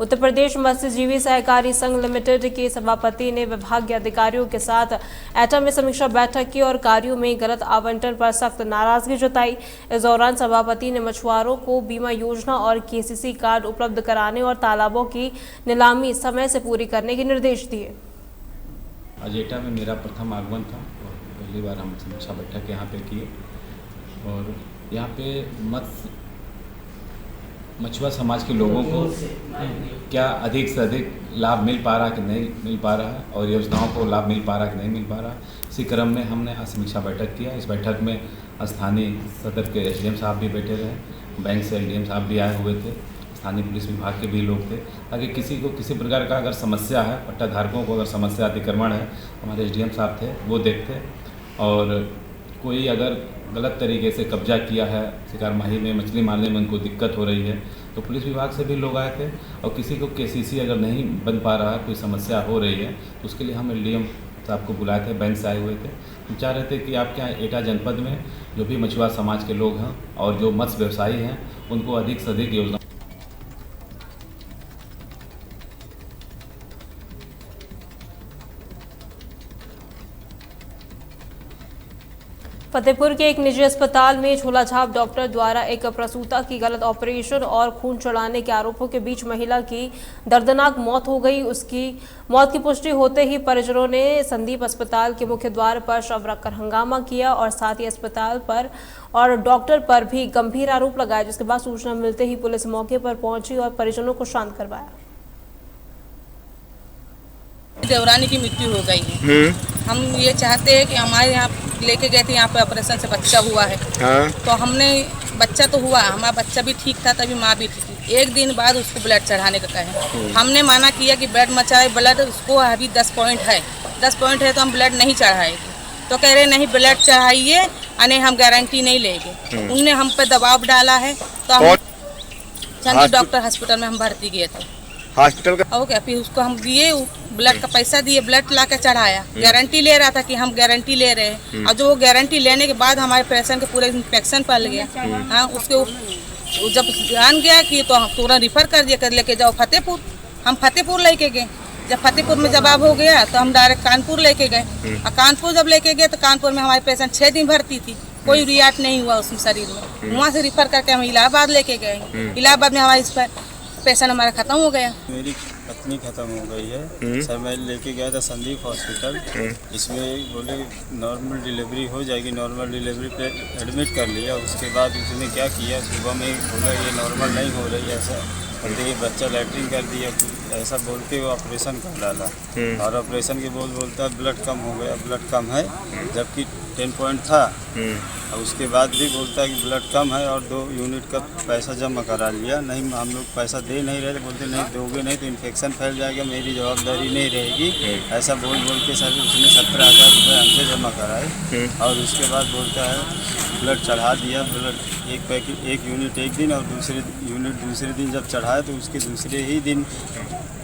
उत्तर प्रदेश मत्स्यजीवी सहकारी संघ लिमिटेड के सभापति ने विभाग के अधिकारियों के साथ एटम में समीक्षा बैठक की और कार्यों में गलत आवंटन पर सख्त नाराजगी जताई। इस दौरान सभापति ने मछुआरों को बीमा योजना और केसीसी कार्ड उपलब्ध कराने और तालाबों की नीलामी समय से पूरी करने के निर्देश दिए। आज एटा में मेरा प्रथम आगमन था और पहली बार हम समीक्षा बैठक यहाँ पे किए और यहाँ पे मछुआ समाज के लोगों को क्या अधिक से अधिक लाभ मिल पा रहा कि नहीं मिल पा रहा है और योजनाओं को लाभ मिल पा रहा कि नहीं मिल पा रहा। इसी क्रम में हमने समीक्षा बैठक किया। इस बैठक में स्थानीय सदर के एसडीएम साहब भी बैठे रहे, बैंक से एलडीएम साहब भी आए हुए थे, स्थानीय पुलिस विभाग के भी लोग थे, ताकि किसी को किसी प्रकार का अगर समस्या है, पट्टा धारकों को अगर समस्या अतिक्रमण है, हमारे एसडीएम साहब थे वो देखते और कोई अगर गलत तरीके से कब्जा किया है, शिकार माही में मछली मारने में उनको दिक्कत हो रही है तो पुलिस विभाग से भी लोग आए थे और किसी को केसीसी अगर नहीं बन पा रहा है, कोई समस्या हो रही है तो उसके लिए हम एलडीएम साहब को बुलाए थे, बैंक से आए हुए थे। हम चाह रहे थे कि आपके यहाँ एटा जनपद में जो भी मछुआ समाज के लोग हैं और जो मत्स्य व्यवसायी हैं उनको अधिक से अधिक योजना। फतेहपुर के एक निजी अस्पताल में झोलाछाप डॉक्टर द्वारा एक प्रसूता की गलत ऑपरेशन और खून चढ़ाने के आरोपों के बीच महिला की दर्दनाक मौत हो गई। उसकी मौत की पुष्टि होते ही परिजनों ने संदीप अस्पताल के मुख्य द्वार पर शव रखकर हंगामा किया और साथ ही अस्पताल पर और डॉक्टर पर भी गंभीर आरोप लगाए, जिसके बाद सूचना मिलते ही पुलिस मौके पर पहुंची और परिजनों को शांत करवाया। देवरानी की मृत्यु हो गई है। हम ये चाहते हैं कि हमारे यहाँ लेके गए थे, यहाँ पे ऑपरेशन से बच्चा हुआ है। तो हमने बच्चा तो हुआ, हमारा बच्चा भी ठीक था, तभी माँ भी ठीक थी। एक दिन बाद उसको ब्लड चढ़ाने का कहे, हमने माना किया कि ब्लड मचाए, ब्लड उसको अभी 10 पॉइंट है, 10 पॉइंट है तो हम ब्लड नहीं चढ़ाएंगे। तो कह रहे नहीं ब्लड चढ़ाइए, अने हम गारंटी नहीं लेंगे। उनने हम पे दबाव डाला है तो हम चंदी डॉक्टर हॉस्पिटल में हम भर्ती किए थे हॉस्पिटल का। ओके, फिर उसको हम दिए, ब्लड का पैसा दिए, ब्लड ला के चढ़ाया। गारंटी ले रहा था कि हम गारंटी ले रहे हैं और जो वो गारंटी लेने के बाद हमारे पेशेंट के पूरे इन्फेक्शन फैल गया। हाँ, उसके जब जान गया कि तो हम तुरंत रिफर कर दिया, कर लेके जाओ फतेहपुर। हम फतेहपुर लेके गए। जब फतेहपुर में जवाब हो गया तो हम डायरेक्ट कानपुर लेके गए और कानपुर जब लेके गए तो कानपुर में हमारे पेशेंट 6 दिन भर्ती थी, कोई रिएक्ट नहीं हुआ उसमें शरीर में। वहाँ से रिफर करके हम इलाहाबाद लेके गए। इलाहाबाद में हमारे पेशेंट हमारा खत्म हो गया। मेरी पत्नी खत्म हो गई है सर। मैं लेके गया था संदीप हॉस्पिटल, इसमें बोले नॉर्मल डिलीवरी हो जाएगी, नॉर्मल डिलीवरी पे एडमिट कर लिया। उसके बाद उसने क्या किया, सुबह में बोला ये नॉर्मल नहीं हो रही, ऐसा बोलते ये बच्चा लैट्रिन कर दिया, ऐसा बोल के वो ऑपरेशन कर डाला और ऑपरेशन के बोलता ब्लड कम हो गया, ब्लड कम है, जबकि 10 पॉइंट था। और उसके बाद भी बोलता है कि ब्लड कम है और 2 यूनिट का पैसा जमा करा लिया। नहीं, हम लोग पैसा दे नहीं रहे, बोलते नहीं दोगे नहीं तो इन्फेक्शन फैल जाएगा, मेरी जवाबदारी नहीं रहेगी। ऐसा बोल के सर उसने 17,000 रुपये हमसे जमा कराए और उसके बाद बोलता है ब्लड चढ़ा दिया। ब्लड एक यूनिट एक दिन और दूसरे यूनिट दूसरे दिन जब चढ़ाया तो उसके दूसरे ही दिन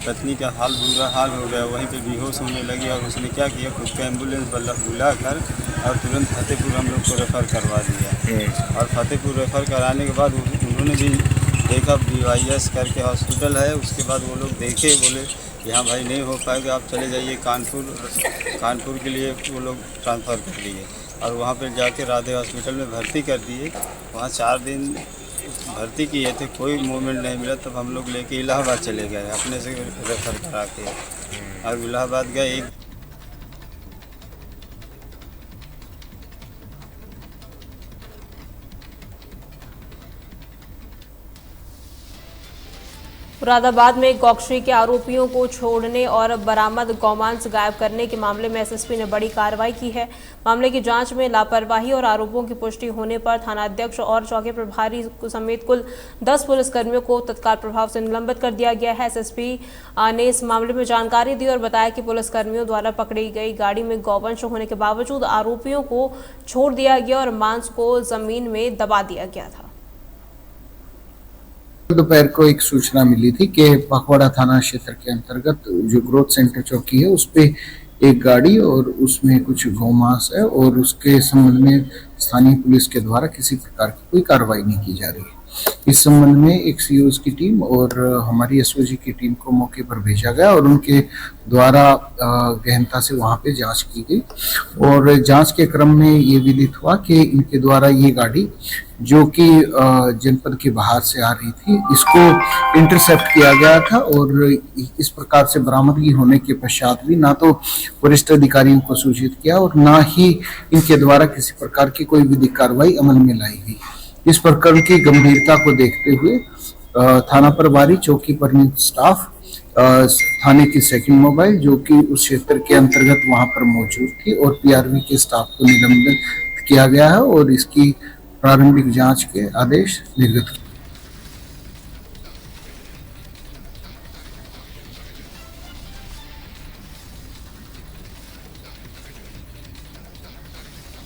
पत्नी का बुरा हाल हो गया, वहीं पे बेहोश होने लगी और उसने क्या किया, खुद का एम्बुलेंस बुला कर और तुरंत फतेहपुर हम लोग को रेफ़र करवा दिया। और फतेहपुर रेफ़र कराने के बाद उन्होंने भी देखा, BYS करके हॉस्पिटल है, उसके बाद वो लोग देखे, बोले यहाँ भाई नहीं हो पाएगा, आप चले जाइए कानपुर के लिए वो लोग ट्रांसफ़र कर दिए और वहाँ पर जाके राधे हॉस्पिटल में भर्ती कर दिए। वहाँ 4 दिन भर्ती किए थे, कोई मूवमेंट नहीं मिला। तब हम लोग लेके इलाहाबाद चले गए, अपने से रेफ़र करा के और इलाहाबाद गए। मुरादाबाद में गौकशी के आरोपियों को छोड़ने और बरामद गौमांस गायब करने के मामले में एसएसपी ने बड़ी कार्रवाई की है। मामले की जांच में लापरवाही और आरोपों की पुष्टि होने पर थानाध्यक्ष और चौकी प्रभारी समेत कुल 10 पुलिसकर्मियों को तत्काल प्रभाव से निलंबित कर दिया गया है। एसएसपी ने इस मामले में जानकारी दी और बताया कि पुलिसकर्मियों द्वारा पकड़ी गई गाड़ी में गौवंश होने के बावजूद आरोपियों को छोड़ दिया गया और मांस को जमीन में दबा दिया गया था। दोपहर को एक सूचना मिली थी कि पखवाड़ा थाना क्षेत्र के अंतर्गत जो ग्रोथ सेंटर चौकी है उस पे एक गाड़ी और उसमें कुछ गौमांस है और उसके संबंध में स्थानीय पुलिस के द्वारा किसी प्रकार की कोई कार्रवाई नहीं की जा रही है। इस संबंध में एक सीओज की टीम और हमारी एसओजी की टीम को मौके पर भेजा गया और उनके द्वारा गहनता से वहां पे जांच की गई और जांच के क्रम में ये विदित हुआ कि इनके द्वारा ये गाड़ी जो कि जनपद के बाहर से आ रही थी, इसको इंटरसेप्ट किया गया था और इस प्रकार से बरामदगी होने के पश्चात भी ना तो वरिष्ठ अधिकारियों को सूचित किया और ना ही इनके द्वारा किसी प्रकार की कोई विधिक कार्रवाई अमल में लाई गई। इस प्रकरण की गंभीरता को देखते हुए थाना प्रभारी, चौकी पर नियुक्त स्टाफ, थाने की सेकंड मोबाइल जो कि उस क्षेत्र के अंतर्गत वहां पर मौजूद थी और पीआरवी के स्टाफ को निलंबित किया गया है और इसकी प्रारंभिक जांच के आदेश निर्गत किए।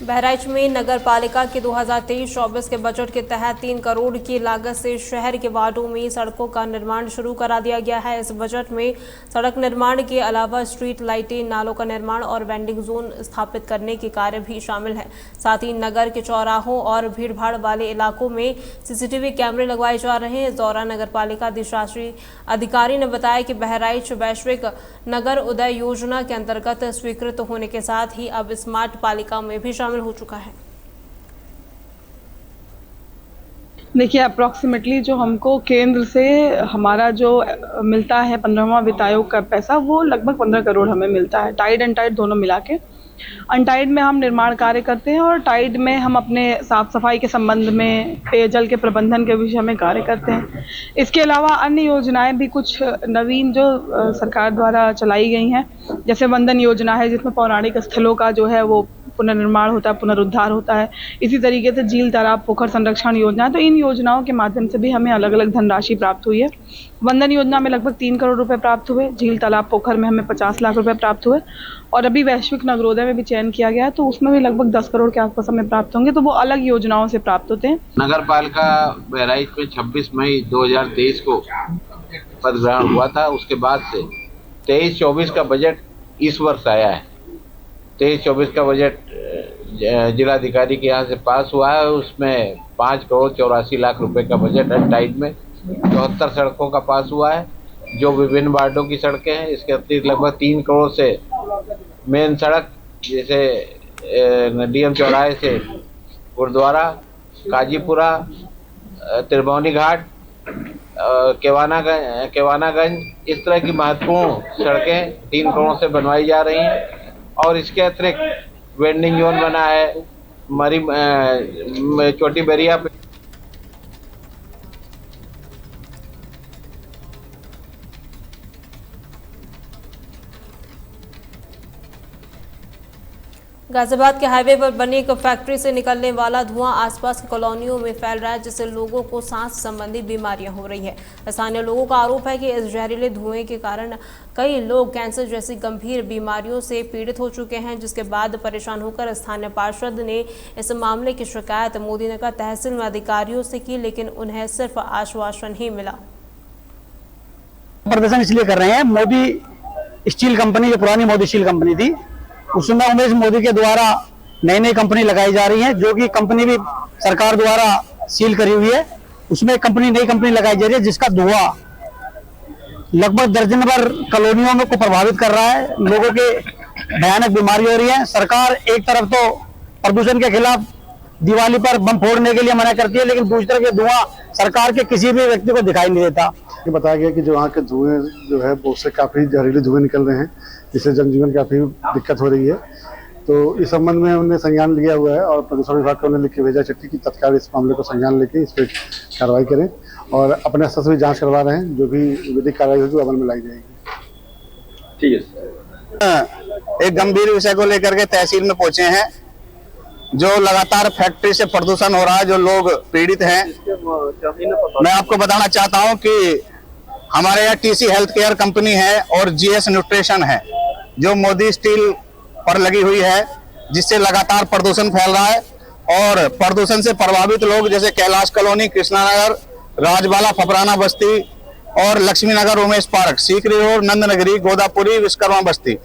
बहराइच में नगर पालिका के 2023-24 के बजट के तहत 3 करोड़ की लागत से शहर के वार्डों में सड़कों का निर्माण शुरू करा दिया गया है। इस बजट में सड़क निर्माण के अलावा स्ट्रीट लाइटें, नालों का निर्माण और वेंडिंग जोन स्थापित करने के कार्य भी शामिल है। साथ ही नगर के चौराहों और भीड़भाड़ वाले इलाकों में सीसीटीवी कैमरे लगवाए जा रहे हैं। इस दौरान नगर पालिका अधिशासी अधिकारी ने बताया कि बहराइच वैश्विक नगर उदय योजना के अंतर्गत स्वीकृत होने के साथ ही अब स्मार्ट पालिका में भी शामिल हो चुका है। देखिए, अप्रॉक्सीमेटली जो हमको केंद्र से हमारा जो मिलता है 15वां वित्त आयोग का पैसा, वो लगभग 15 करोड़ हमें मिलता है, टाइड एंड टाइड दोनों मिला के। अनटाइड में हम निर्माण कार्य करते हैं और टाइड में हम अपने साफ सफाई के संबंध में, पेयजल के प्रबंधन के विषय में कार्य करते हैं। इसके अलावा अन्य योजनाएं भी कुछ नवीन जो सरकार द्वारा चलाई गई हैं, जैसे वंदन योजना है जिसमें पौराणिक स्थलों का जो है वो पुनर्निर्माण होता है, पुनरुद्धार होता है। इसी तरीके से झील, तालाब, पोखर संरक्षण योजना, तो इन योजनाओं के माध्यम से भी हमें अलग अलग धनराशि प्राप्त हुई है। वंदन योजना में लगभग 3 करोड़ रुपए प्राप्त हुए, झील, तालाब, पोखर में हमें 50 लाख रुपए प्राप्त हुए और अभी वैश्विक नगरोदय में भी चयन किया गया है तो उसमें भी लगभग 10 करोड़ के आसपास हमें प्राप्त होंगे। तो वो अलग योजनाओं से प्राप्त होते हैं। नगर पालिका बहराइच में 26 मई 2023 को पदग्रहण हुआ था। उसके बाद से 23-24 का बजट इस वर्ष आया है। 23-24 का बजट जिलाधिकारी के यहाँ से पास हुआ है। उसमें 5 करोड़ 84 लाख रुपए का बजट है। टाइड में 74 सड़कों का पास हुआ है जो विभिन्न वार्डों की सड़कें हैं। इसके अतिरिक्त लगभग 3 करोड़ से मेन सड़क जैसे डीएम चौराहे से गुरुद्वारा, काजीपुरा, त्रिभुवनी घाट, केवानागंज, इस तरह की महत्वपूर्ण सड़कें 3 करोड़ से बनवाई जा रही हैं। और इसके अतिरिक्त वेंडिंग जोन बना है छोटी बेरिया पे। गाजियाबाद के हाईवे पर बनी एक फैक्ट्री से निकलने वाला धुआं आसपास की कॉलोनियों में फैल रहा है, जिससे लोगों को सांस संबंधी बीमारियां हो रही है। स्थानीय लोगों का आरोप है कि इस जहरीले धुएं के कारण कई लोग कैंसर जैसी गंभीर बीमारियों से पीड़ित हो चुके हैं, जिसके बाद परेशान होकर स्थानीय पार्षद ने इस मामले की शिकायत मोदीनगर तहसील में अधिकारियों से की, लेकिन उन्हें सिर्फ आश्वासन ही मिला। प्रदर्शन इसलिए कर रहे हैं, मोदी स्टील कंपनी, जो पुरानी मोदी स्टील कंपनी थी, उसमें उमेश मोदी के द्वारा नई नई कंपनी लगाई जा रही है, जो कि कंपनी भी सरकार द्वारा सील करी हुई है। उसमें नई कंपनी लगाई जा रही है जिसका धुआं लगभग दर्जन भर कॉलोनियों में को प्रभावित कर रहा है। लोगों के भयानक बीमारी हो रही है। सरकार एक तरफ तो प्रदूषण के खिलाफ दिवाली पर बम फोड़ने के लिए मना करती है, लेकिन दूसरी तरफ ये धुआं सरकार के किसी भी व्यक्ति को दिखाई नहीं देता। ये बताया गया कि जो वहाँ के धुएं जो है वो उससे काफ़ी जहरीले धुएं निकल रहे हैं, जिससे जनजीवन काफ़ी दिक्कत हो रही है। तो इस संबंध में उन्होंने संज्ञान लिया हुआ है और प्रदूषण विभाग को उन्होंने लिख के भेजा चिट्ठी की तत्काल इस मामले को संज्ञान लेके इस पर कार्रवाई करें और अपने स्तर से भी जाँच करवा रहे हैं। जो भी विधिक कार्रवाई होगी अमल में लाई जाएगी। ठीक है। एक गंभीर विषय को लेकर के तहसील में पहुंचे हैं। जो लगातार फैक्ट्री से प्रदूषण हो रहा है, जो लोग पीड़ित हैं, मैं आपको बताना चाहता हूं कि हमारे यहाँ टीसी हेल्थ केयर कंपनी है और जीएस न्यूट्रिशन है, जो मोदी स्टील पर लगी हुई है, जिससे लगातार प्रदूषण फैल रहा है। और प्रदूषण से प्रभावित लोग जैसे कैलाश कॉलोनी, कृष्णानगर, राजबाला, फपराना बस्ती और लक्ष्मी नगर, उमेश पार्क, सीकरी रोड, नंदनगरी, गोदापुरी, विश्वकर्मा बस्ती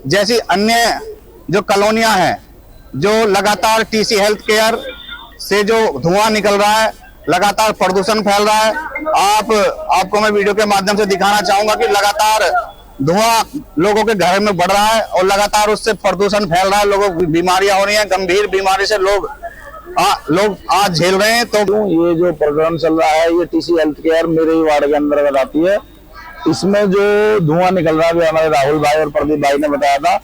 जैसी अन्य जो कॉलोनियां हैं, जो लगातार टीसी हेल्थ केयर से जो धुआं निकल रहा है लगातार प्रदूषण फैल रहा है। आपको मैं वीडियो के माध्यम से दिखाना चाहूंगा कि लगातार धुआं लोगों के घर में बढ़ रहा है और लगातार उससे प्रदूषण फैल रहा है। लोगों को बीमारियां हो रही हैं, गंभीर बीमारी से लोग आज झेल रहे हैं। तो ये जो प्रोग्राम चल रहा है ये टीसी हेल्थ केयर मेरे ही वार्ड के अंतर्गत आती है। इसमें जो धुआं निकल रहा है, भी हमारे राहुल भाई और प्रदीप भाई ने बताया था,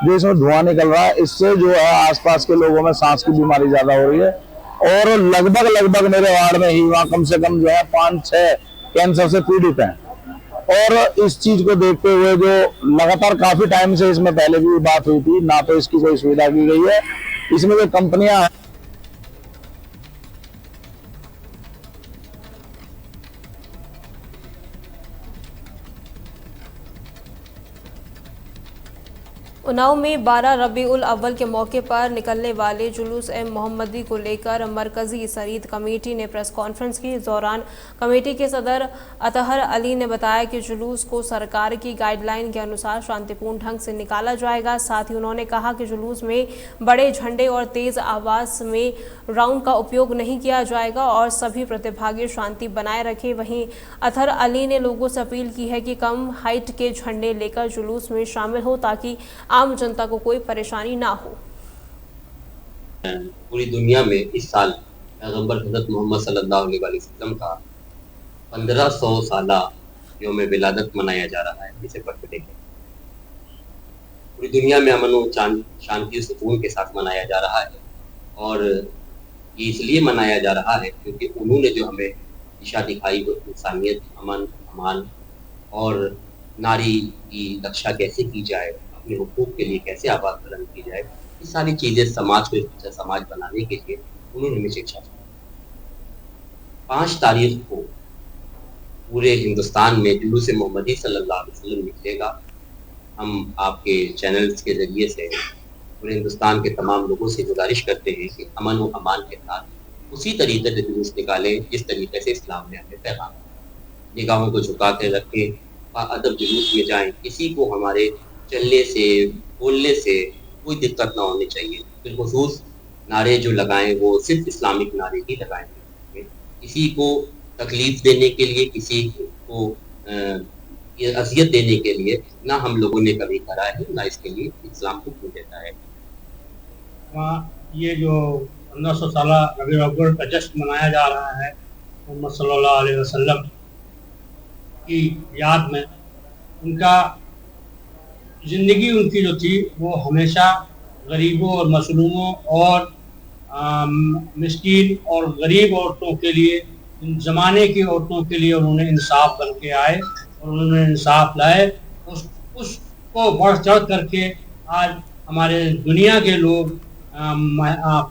जो इसमें धुआं निकल रहा है इससे जो है आसपास के लोगों में सांस की बीमारी ज्यादा हो रही है और लगभग मेरे वार्ड में ही वहाँ कम से कम जो है 5-6 कैंसर से पीड़ित हैं। और इस चीज को देखते हुए जो लगातार काफी टाइम से इसमें पहले भी बात हुई थी, ना तो इसकी कोई सुविधा की गई है। इसमें जो कंपनियां उन्नाव में 12 रबीउल अव्वल के मौके पर निकलने वाले जुलूस मोहम्मदी को लेकर मरकजी शरीयत कमेटी ने प्रेस कॉन्फ्रेंस की। इस दौरान कमेटी के सदर अतहर अली ने बताया कि जुलूस को सरकार की गाइडलाइन के अनुसार शांतिपूर्ण ढंग से निकाला जाएगा। साथ ही उन्होंने कहा कि जुलूस में बड़े झंडे और तेज आवाज में राउंड का उपयोग नहीं किया जाएगा और सभी प्रतिभागी शांति बनाए रखें। वहीं अतहर अली ने लोगों से अपील की है कि कम हाइट के झंडे लेकर जुलूस में शामिल हो ताकि आम जनता को कोई परेशानी ना हो। पूरी दुनिया में इस साल पैगंबर हज़रत मोहम्मद सल्लल्लाहु अलैहि वसल्लम का 1500 साला यौम विलादत मनाया जा रहा है, जिसे बर्थडे है। पूरी दुनिया में अमन और शांति सुकून के साथ मनाया जा रहा है और ये इसलिए मनाया जा रहा है क्योंकि उन्होंने जो हमें दिशा दिखाई वो इंसानियत, अमन, अमान और नारी की रक्षा कैसे की जाए, अपने हुकूक के लिए कैसे आवाज़ बुलंद की जाए, ये सारी चीज़ें समाज को अच्छा समाज बनाने के लिए उन्होंने हमें शिक्षा दी। 5 तारीख को पूरे हिंदुस्तान में जुलूस मोहम्मदी सल्लल्लाहु अलैहि वसल्लम निकलेगा। हम आपके चैनल्स के ज़रिए से पूरे हिंदुस्तान के तमाम लोगों से गुजारिश करते हैं कि अमन व अमान के साथ उसी तरीके से जुलूस निकालें जिस तरीके से इस्लाम ने हमें पैगाम दिया। निगाहों को झुका के रखें, अदब जुलूस में जाएं, किसी को हमारे चलने से बोलने से कोई दिक्कत ना होनी चाहिए। बिलखुसूस नारे जो लगाएं वो सिर्फ इस्लामिक नारे ही लगाएं। किसी को तकलीफ देने के लिए, किसी को अजियत देने के लिए ना हम लोगों ने कभी करा है, ना इसके लिए इस्लाम को क्यों देता है। ये जो 1500 साला रबीउल अव्वल का जश्न मनाया जा रहा है मोहम्मद सल्लल्लाहु अलैहि वसल्लम की याद में, उनका ज़िंदगी उनकी जो थी वो हमेशा गरीबों और मजलूमों और मिस्कीन और गरीब औरतों के लिए, ज़माने की औरतों के लिए उन्होंने इंसाफ बन के आए और उन्होंने इंसाफ लाए। उसको बढ़ चढ़ करके आज हमारे दुनिया के लोग,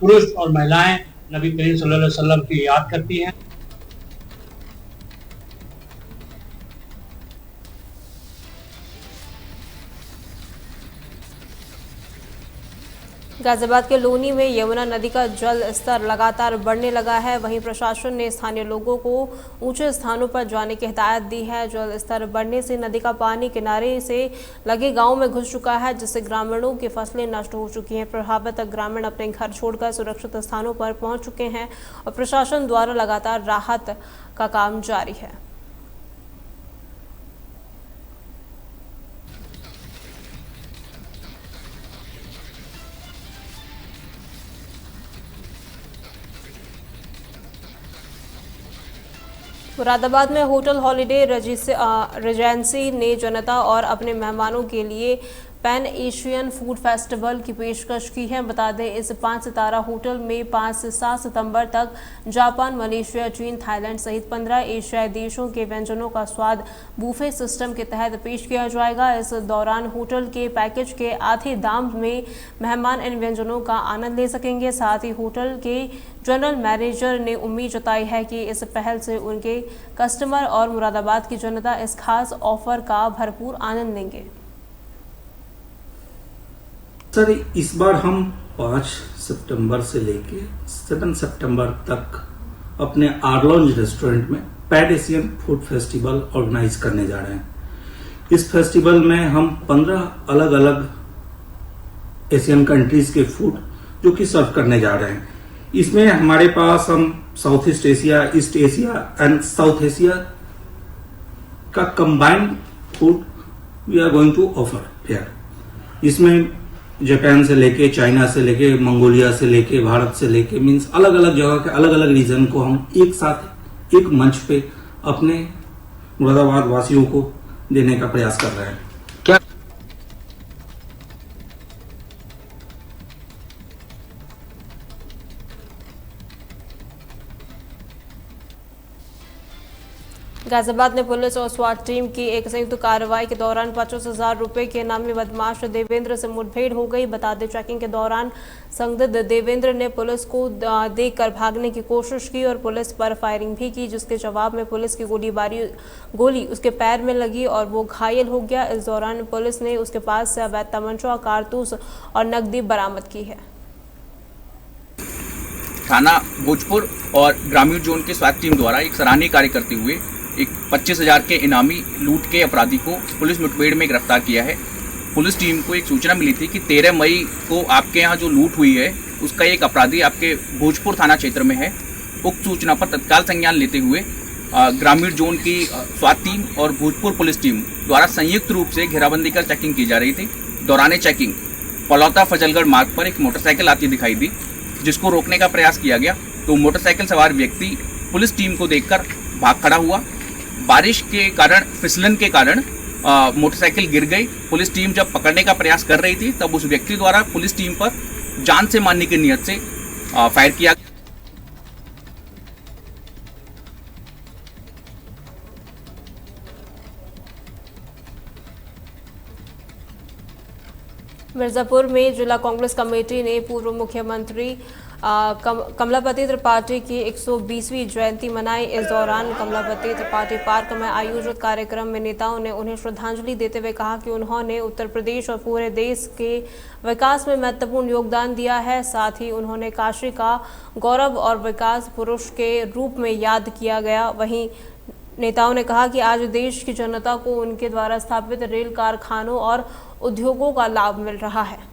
पुरुष और महिलाएं नबी करीम सल्लल्लाहु अलैहि वसल्लम की याद करती हैं। गाजियाबाद के लोनी में यमुना नदी का जल स्तर लगातार बढ़ने लगा है। वहीं प्रशासन ने स्थानीय लोगों को ऊंचे स्थानों पर जाने की हिदायत दी है। जल स्तर बढ़ने से नदी का पानी किनारे से लगे गांव में घुस चुका है, जिससे ग्रामीणों की फसलें नष्ट हो चुकी हैं। प्रभावित ग्रामीण अपने घर छोड़कर सुरक्षित स्थानों पर पहुंच चुके हैं और प्रशासन द्वारा लगातार राहत का काम जारी है। मुरादाबाद में होटल हॉलिडे रेजेंसी ने जनता और अपने मेहमानों के लिए पैन एशियन फूड फेस्टिवल की पेशकश की है। बता दें, इस 5 सितारा होटल में 5 से 7 सितंबर तक जापान, मलेशिया, चीन, थाईलैंड सहित 15 एशियाई देशों के व्यंजनों का स्वाद बूफे सिस्टम के तहत पेश किया जाएगा। इस दौरान होटल के पैकेज के आधे दाम में मेहमान इन व्यंजनों का आनंद ले सकेंगे। साथ ही होटल के जनरल मैनेजर ने उम्मीद जताई है कि इस पहल से उनके कस्टमर और मुरादाबाद की जनता इस खास ऑफर का भरपूर आनंद लेंगे। सर, इस बार हम 5 सितंबर से लेके 7 सितंबर तक अपने आर्लॉन्ज रेस्टोरेंट में pan Asian food festival organise करने जा रहे हैं। इस फेस्टिवल में हम 15 अलग अलग एशियन कंट्रीज के फूड जो कि सर्व करने जा रहे हैं। इसमें हमारे पास हम south east Asia, east Asia and south Asia का combined food we are going to offer fair. इसमें जापान से लेके, चाइना से लेके, मंगोलिया से लेके, भारत से लेके, मीन्स अलग अलग जगह के अलग अलग रीजन को हम एक साथ एक मंच पे अपने मुरादाबाद वासियों को देने का प्रयास कर रहे हैं। क्या गाजियाबाद में पुलिस और स्वाट टीम की एक संयुक्त कार्रवाई के दौरान 25,000 रुपए के इनामी बदमाश देवेंद्र से मुठभेड़ हो गई। बता दें, चेकिंग के दौरान संदिग्ध देवेंद्र ने पुलिस को देखकर भागने की कोशिश की और पुलिस पर फायरिंग भी की, जिसके जवाब में पुलिस की गोली उसके पैर में लगी और वो घायल हो गया। इस दौरान पुलिस ने उसके पास से अवैध तमंचा, कारतूस और नकदी बरामद की है। थाना भोजपुर और ग्रामीण जोन के स्वास्थ्य टीम द्वारा एक सराहनीय कार्य करते हुए एक 25,000 के इनामी लूट के अपराधी को पुलिस मुठभेड़ में गिरफ्तार किया है। पुलिस टीम को एक सूचना मिली थी कि 13 मई को आपके यहाँ जो लूट हुई है उसका एक अपराधी आपके भोजपुर थाना क्षेत्र में है। उक्त सूचना पर तत्काल संज्ञान लेते हुए ग्रामीण जोन की स्वास्थ्य टीम और भोजपुर पुलिस टीम द्वारा संयुक्त रूप से घेराबंदी कर चेकिंग की जा रही थी। दौरान चेकिंग पलौता फजलगढ़ मार्ग पर एक मोटरसाइकिल आती दिखाई दी, जिसको रोकने का प्रयास किया गया तो मोटरसाइकिल सवार व्यक्ति पुलिस टीम को देखकर भाग खड़ा हुआ। बारिश के कारण, फिसलन के कारण मोटरसाइकिल गिर गई। पुलिस टीम जब पकड़ने का प्रयास कर रही थी तब उस व्यक्ति द्वारा पुलिस टीम पर जान से मारने की नियत से फायर किया। मिर्जापुर में जिला कांग्रेस कमेटी ने पूर्व मुख्यमंत्री कमलापति त्रिपाठी की 120वीं जयंती मनाई। इस दौरान कमलापति त्रिपाठी पार्क में आयोजित कार्यक्रम में नेताओं ने उन्हें श्रद्धांजलि देते हुए कहा कि उन्होंने उत्तर प्रदेश और पूरे देश के विकास में महत्वपूर्ण योगदान दिया है। साथ ही उन्होंने काशी का गौरव और विकास पुरुष के रूप में याद किया गया। वहीं नेताओं ने कहा कि आज देश की जनता को उनके द्वारा स्थापित रेल कारखानों और उद्योगों का लाभ मिल रहा है।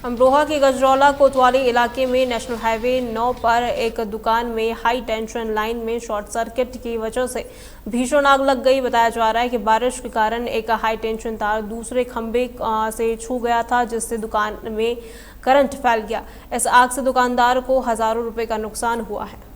अमरोहा के गजरौला कोतवाली इलाके में नेशनल हाईवे 9 पर एक दुकान में हाई टेंशन लाइन में शॉर्ट सर्किट की वजह से भीषण आग लग गई। बताया जा रहा है कि बारिश के कारण एक हाई टेंशन तार दूसरे खंभे से छू गया था, जिससे दुकान में करंट फैल गया। इस आग से दुकानदार को हजारों रुपए का नुकसान हुआ है।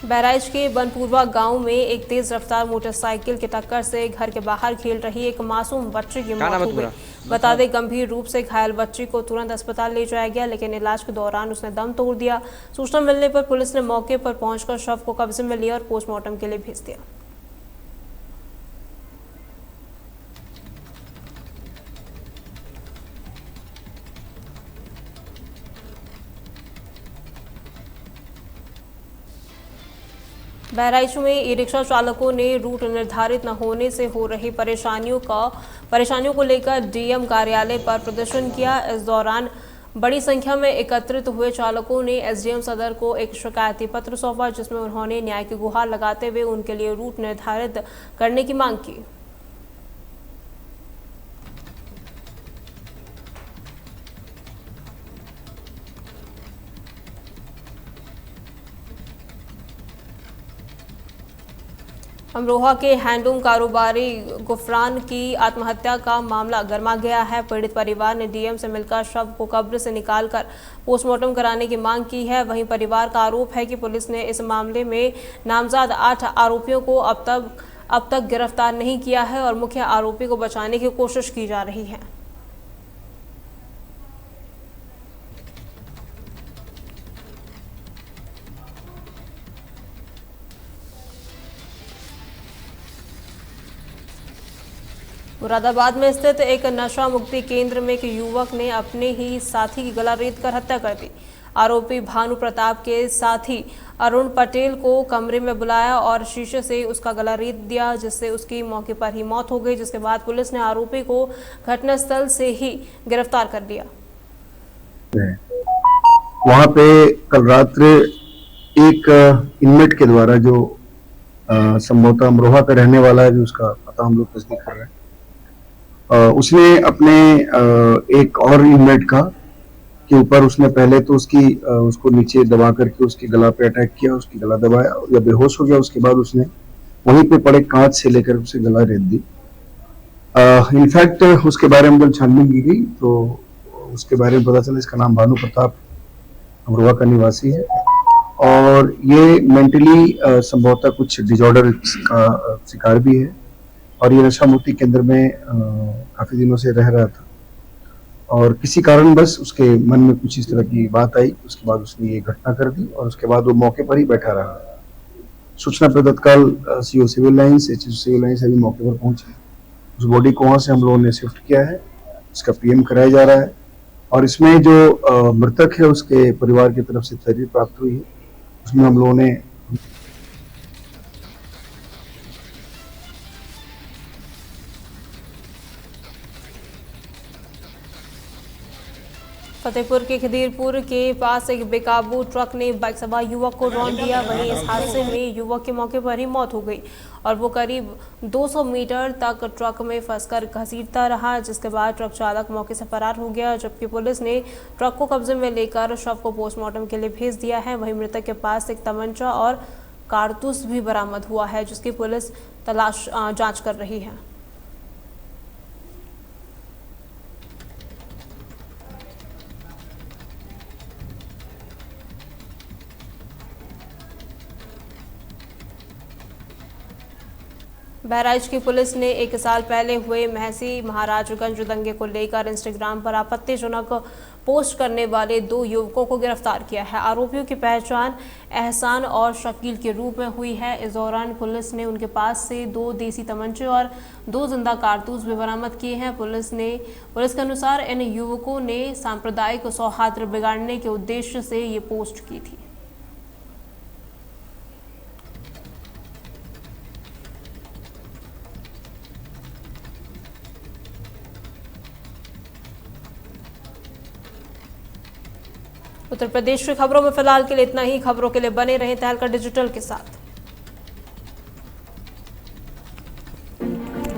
बहराइच के बनपुरवा गांव में एक तेज रफ्तार मोटरसाइकिल की टक्कर से घर के बाहर खेल रही एक मासूम बच्चे की मौत हो गई। बता दें, गंभीर रूप से घायल बच्ची को तुरंत अस्पताल ले जाया गया, लेकिन इलाज के दौरान उसने दम तोड़ दिया। सूचना मिलने पर पुलिस ने मौके पर पहुंचकर शव को कब्जे में लिया और पोस्टमार्टम के लिए भेज दिया। बहराइच में ई रिक्शा चालकों ने रूट निर्धारित न होने से हो रही परेशानियों को लेकर डीएम कार्यालय पर प्रदर्शन किया। इस दौरान बड़ी संख्या में एकत्रित हुए चालकों ने एसडीएम सदर को एक शिकायती पत्र सौंपा, जिसमें उन्होंने न्याय की गुहार लगाते हुए उनके लिए रूट निर्धारित करने की मांग की। अमरोहा के हैंडलूम कारोबारी गुफरान की आत्महत्या का मामला गर्मा गया है। पीड़ित परिवार ने डीएम से मिलकर शव को कब्र से निकालकर पोस्टमार्टम कराने की मांग की है। वहीं परिवार का आरोप है कि पुलिस ने इस मामले में नामजद 8 आरोपियों को अब तक गिरफ्तार नहीं किया है और मुख्य आरोपी को बचाने की कोशिश की जा रही है। मुरादाबाद में स्थित एक नशा मुक्ति केंद्र में एक युवक ने अपने ही साथी की गला रेत कर हत्या कर दी। आरोपी भानु प्रताप के साथी अरुण पटेल को कमरे में बुलाया और शीशे से उसका गला रेत दिया, जिससे उसकी मौके पर ही मौत हो गई। जिसके बाद पुलिस ने आरोपी को घटनास्थल से ही गिरफ्तार कर लिया। वहां पे कल रात्रि एक इनमेट के द्वारा जो संभवतः अमरोहा का रहने वाला है, जो उसका पता हम लोग तस्दीक कर रहे हैं, उसने अपने एक और इनमेट का के ऊपर उसने पहले तो उसको नीचे दबा करके उसके गला पे अटैक किया, उसकी गला दबाया या बेहोश हो गया। उसके बाद उसने वहीं पे पड़े कांच से लेकर उसे गला रेत दी। इनफैक्ट उसके बारे में जब छानबीन की गई तो उसके बारे में पता चला इसका नाम भानु प्रताप अमरोहा का निवासी है और ये मेंटली संभवतः कुछ डिजॉर्डर का शिकार भी है और ये नशा मुक्ति केंद्र में काफी दिनों से रह रहा था और किसी कारणवश उसके मन में कुछ इस तरह की बात आई। उसके बाद उसने ये घटना कर दी और उसके बाद वो मौके पर ही बैठा रहा। सूचना पर तत्काल CO Civil Lines, HO Civil Lines अभी मौके पर पहुंचे। उस बॉडी को वहां से हम लोगों ने शिफ्ट किया है, इसका पीएम कराया जा रहा है और इसमें जो मृतक है उसके परिवार की तरफ से तहरीर प्राप्त हुई है, उसमें हम लोगों ने फतेहपुर के खदीरपुर के पास एक बेकाबू ट्रक ने बाइक सवार युवक को रौंद दिया। वहीं इस हादसे में युवक की मौके पर ही मौत हो गई और वो करीब 200 मीटर तक ट्रक में फंसकर घसीटता रहा, जिसके बाद ट्रक चालक मौके से फरार हो गया। जबकि पुलिस ने ट्रक को कब्जे में लेकर शव को पोस्टमार्टम के लिए भेज दिया है। वहीं मृतक के पास एक तमंचा और कारतूस भी बरामद हुआ है, जिसकी पुलिस जांच कर रही है। बहराइच की पुलिस ने 1 साल पहले हुए महसी महाराजगंज दंगे को लेकर इंस्टाग्राम पर आपत्तिजनक पोस्ट करने वाले 2 युवकों को गिरफ्तार किया है। आरोपियों की पहचान एहसान और शकील के रूप में हुई है। इस दौरान पुलिस ने उनके पास से 2 देसी तमंचे और 2 जिंदा कारतूस भी बरामद किए हैं। पुलिस के अनुसार इन युवकों ने सांप्रदायिक सौहार्द बिगाड़ने के उद्देश्य से ये पोस्ट की थी। उत्तर प्रदेश की खबरों में फिलहाल के लिए इतना ही। खबरों के लिए बने रहें तहलका डिजिटल के साथ।